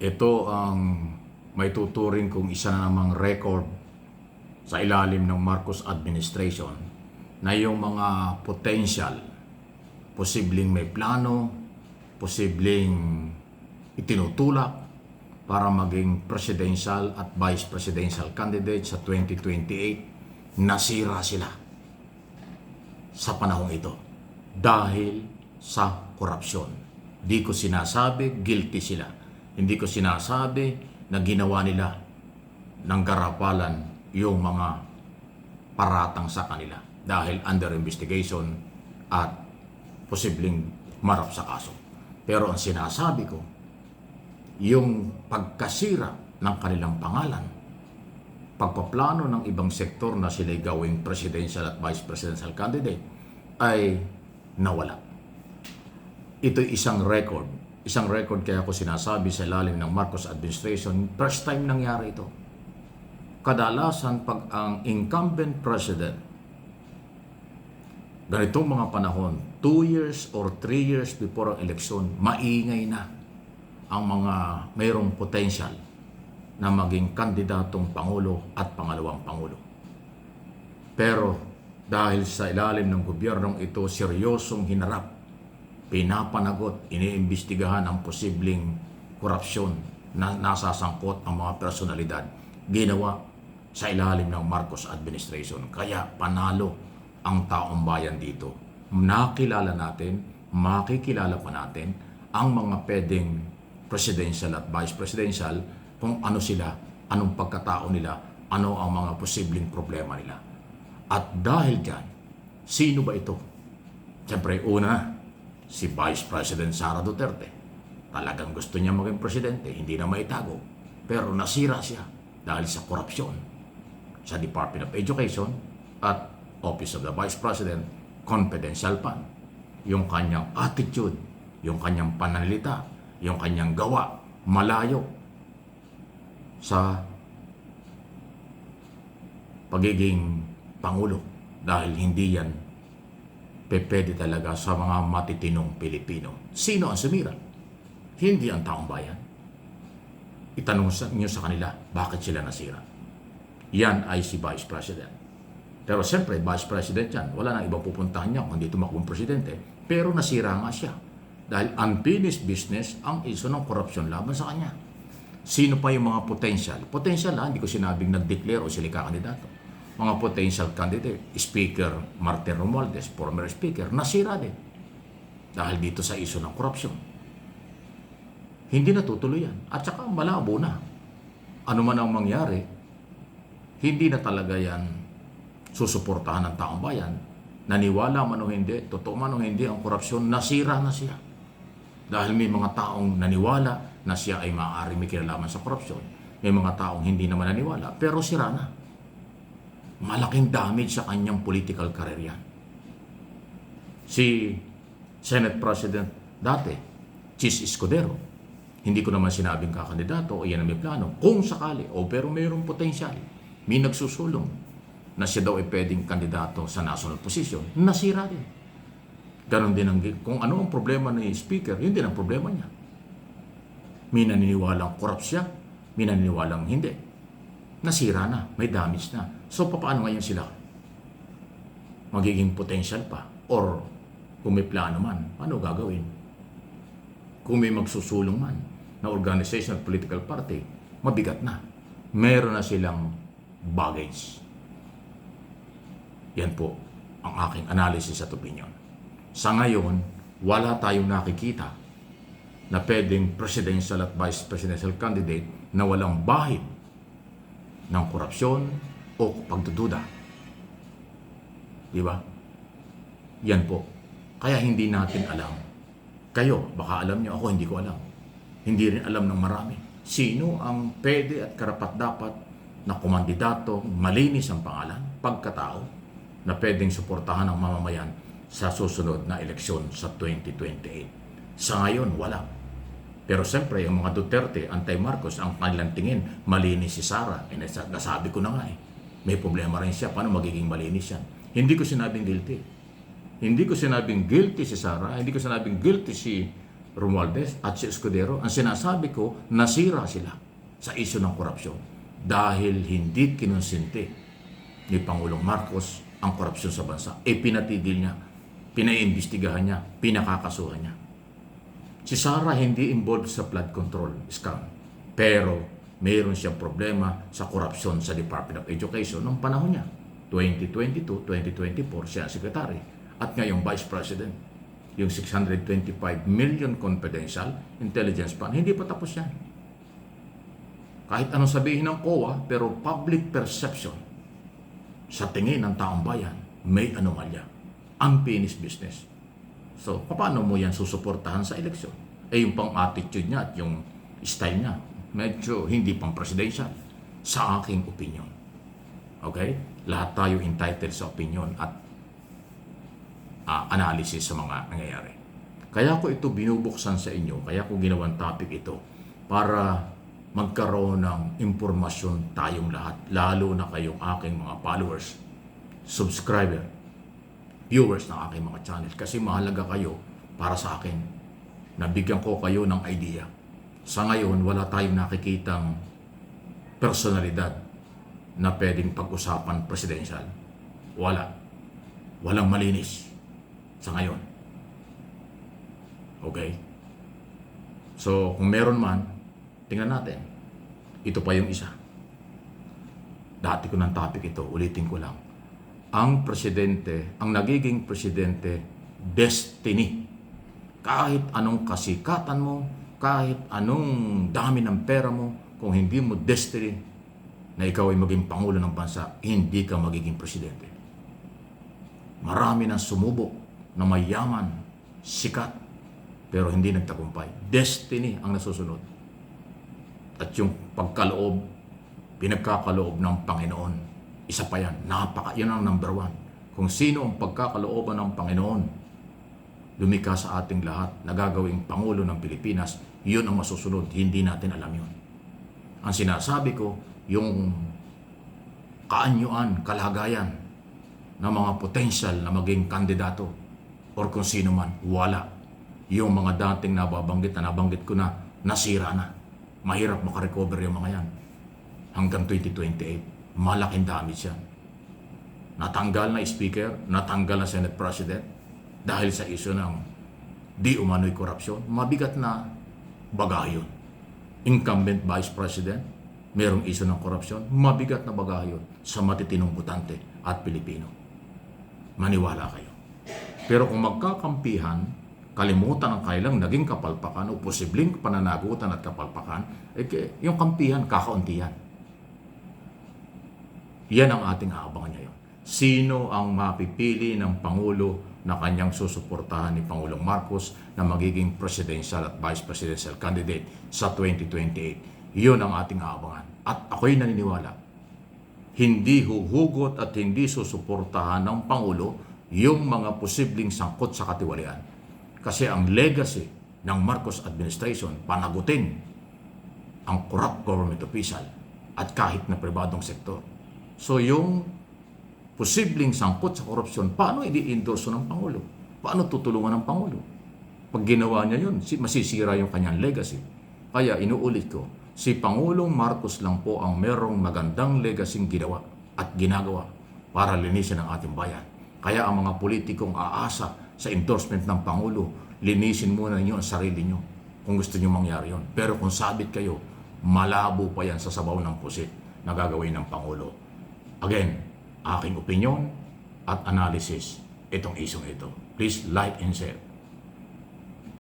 Ito ang may tuturing kong isa na namang record sa ilalim ng Marcos administration na yung mga potential, posibleng may plano, posibleng itinutulak para maging presidential at vice presidential candidate sa 2028, nasira sila sa panahong ito dahil sa korupsyon. Di ko sinasabi guilty sila. Hindi ko sinasabi na ginawa nila ng garapalan yung mga paratang sa kanila dahil under investigation at posibleng marap sa kaso. Pero ang sinasabi ko, yung pagkasira ng kanilang pangalan, pagpaplano ng ibang sektor na sila'y gawing presidential at vice presidential candidate ay nawala. Ito'y isang record. Isang record kaya ako sinasabi sa ilalim ng Marcos administration, first time nangyari ito. Kadalasan pag ang incumbent president, ganitong mga panahon, 2 years or 3 years before ang eleksyon, maingay na ang mga mayroong potential na maging kandidatong Pangulo at Pangalawang Pangulo. Pero dahil sa ilalim ng gobyernong ito, seryosong hinarap, pinapanagot, iniimbestigahan ang posibleng korupsyon na nasasangkot ang mga personalidad, ginawa sa ilalim ng Marcos administration. Kaya panalo ang taong bayan dito. Nakilala natin, makikilala pa natin ang mga pwedeng presidential at vice presidential, kung ano sila, anong pagkatao nila, ano ang mga posibleng problema nila. At dahil dyan, sino ba ito? Siyempre, una, si Vice President Sara Duterte. Talagang gusto niya maging presidente, hindi na maitago. Pero nasira siya dahil sa korupsyon sa Department of Education at Office of the Vice President, confidential fund. Yung kanyang attitude, yung kanyang pananalita, yung kanyang gawa, malayo sa pagiging Pangulo dahil hindi yan pwede talaga sa mga matitinong Pilipino. Sino ang sumira? Hindi ang taong bayan. Itanong niyo sa kanila, bakit sila nasira? Yan ay si Vice President. Pero siyempre, Vice President yan. Wala nang ibang pupuntahan niya kung hindi tumakbong presidente. Pero nasira nga siya. Dahil unfinished business ang iso ng korupsyon laban sa kanya. Sino pa yung mga potential? Potential hindi ko sinabing nag-declare o sila kakandidato. Mga potential candidate, Speaker Martin Romualdez, former Speaker, nasira din dahil dito sa iso ng korupsyon. Hindi natutuloy yan. At saka malabo na. Ano man ang mangyari, hindi na talaga yan susuportahan ng taong bayan. Naniwala man o hindi, totoo man o hindi, ang korupsyon, nasira na siya. Dahil may mga taong naniwala na siya ay maaaring may kinalaman sa korupsyon. May mga taong hindi naman naniwala, pero sira na. Malaking damage sa kanyang political career yan. Si Senate President dati, Chis Escudero, hindi ko naman sinabing kakandidato o yan ang may plano. Kung sakali, pero mayroong potensyal, may nagsusulong na siya daw ay pwedeng kandidato sa national position, nasira din. Ganon din ang, kung ano ang problema ni Speaker, yun din ang problema niya. May naniniwalang korrupt siya, may naniniwalang hindi. Nasira na, may damage na. So, paano ngayon sila? Magiging potential pa? Or, kung may plano man, paano gagawin? Kung may magsusulong man na organization at political party, mabigat na. Meron na silang baggage. Yan po ang aking analysis at opinion. Sa ngayon, wala tayong nakikita na pwedeng presidential at vice presidential candidate na walang bahid ng korupsyon o pagdududa. Di ba? Yan po. Kaya hindi natin alam. Kayo, baka alam nyo, ako hindi ko alam. Hindi rin alam ng marami. Sino ang pwede at karapat-dapat na kumandidato, malinis ang pangalan, pagkatao, na pwedeng suportahan ng mamamayan sa susunod na eleksyon sa 2028. Sa ngayon, wala. Pero siyempre, yung mga Duterte, anti-Marcos, ang kanilang tingin, malinis si Sara. Nasabi ko na nga may problema rin siya. Paano magiging malinis yan? Hindi ko sinabing guilty. Hindi ko sinabing guilty si Sara. Hindi ko sinabing guilty si Romualdez at si Escudero, ang sinasabi ko, nasira sila sa isyu ng korupsyon dahil hindi kinonsinti ni Pangulong Marcos ang korupsyon sa bansa. Pinatigil niya, pinaimbestigahan niya, pinakakasuhan niya. Si Sara hindi involved sa flood control scam, pero mayroon siyang problema sa korupsyon sa Department of Education noong panahon niya. 2022-2024 siya secretary at ngayong vice president. Yung 625 million confidential intelligence fund, hindi pa tapos yan. Kahit anong sabihin ng COA, pero public perception sa tingin ng taong bayan, may anomalya. Unfinished business. So, paano mo yan susuportahan sa eleksyon? Yung pang attitude niya at yung style niya, medyo hindi pang presidential sa aking opinion. Okay? Lahat tayo entitled sa opinion at analysis sa mga nangyayari. Kaya ko ito binubuksan sa inyo, kaya ko ginawang topic ito para magkaroon ng impormasyon tayong lahat, lalo na kayong aking mga followers, subscriber, viewers ng aking mga channel. Kasi mahalaga kayo para sa akin. Nabigyan ko kayo ng idea. Sa ngayon, wala tayong nakikitang personalidad na pwedeng pag-usapan presidential. Wala. Walang malinis sa ngayon. Okay? So, kung meron man, tingnan natin. Ito pa yung isa. Dati ko ng topic ito, ulitin ko lang. Ang presidente, ang nagiging presidente, destiny. Kahit anong kasikatan mo, kahit anong dami ng pera mo, kung hindi mo destiny na ikaw ay maging pangulo ng bansa, hindi ka magiging presidente. Marami nang sumubok na mayaman, sikat, pero hindi nagtagumpay. Destiny ang nasusunod. At yung pagkaloob, pinagkakaloob ng Panginoon, isa pa yan, yun ang number one. Kung sino ang pagkakalooban ng Panginoon, lumikha sa ating lahat, nagagawing Pangulo ng Pilipinas, yun ang masusunod, hindi natin alam yun. Ang sinasabi ko, yung kaanyuan, kalagayan ng mga potential na maging kandidato or kung sino man, wala. Yung mga dating nabanggit ko na, nasira na. Mahirap makarecover yung mga yan. Hanggang 2028, malaking damage yan. Natanggal na speaker, natanggal na Senate President dahil sa isyu ng di umano'y korupsyon, mabigat na bagahe yun. Incumbent Vice President, merong isyu ng korupsyon, mabigat na bagahe yun sa matitinong botante at Pilipino. Maniwala kayo. Pero kung magkakampihan, kalimutan ang kailang naging kapalpakan o posibleng pananagutan at kapalpakan, yung kampihan, kakaunti yan. Yan ang ating aabangan ngayon. Sino ang mapipili ng Pangulo na kanyang susuportahan ni Pangulong Marcos na magiging presidential at vice presidential candidate sa 2028? Yun ang ating aabangan. At ako'y naniniwala, hindi huhugot at hindi susuportahan ng Pangulo yung mga posibleng sangkot sa katiwalian. Kasi ang legacy ng Marcos administration, panagutin ang corrupt government official at kahit na pribadong sektor. So yung posibleng sangkot sa korupsyon, paano i-endorse ng Pangulo? Paano tutulungan ng Pangulo? Pag ginawa niya yun, masisira yung kanyang legacy. Kaya inuulit ko, si Pangulong Marcos lang po ang merong magandang legacy ginawa at ginagawa para linisin ang ating bayan. Kaya ang mga politikong aasa sa endorsement ng Pangulo, linisin muna ninyo ang sarili nyo kung gusto nyo mangyari yun. Pero kung sabit kayo, malabo pa yan sa sabaw ng pusit na gagawin ng Pangulo. Again, aking opinion at analysis itong isyong ito. Please like and share.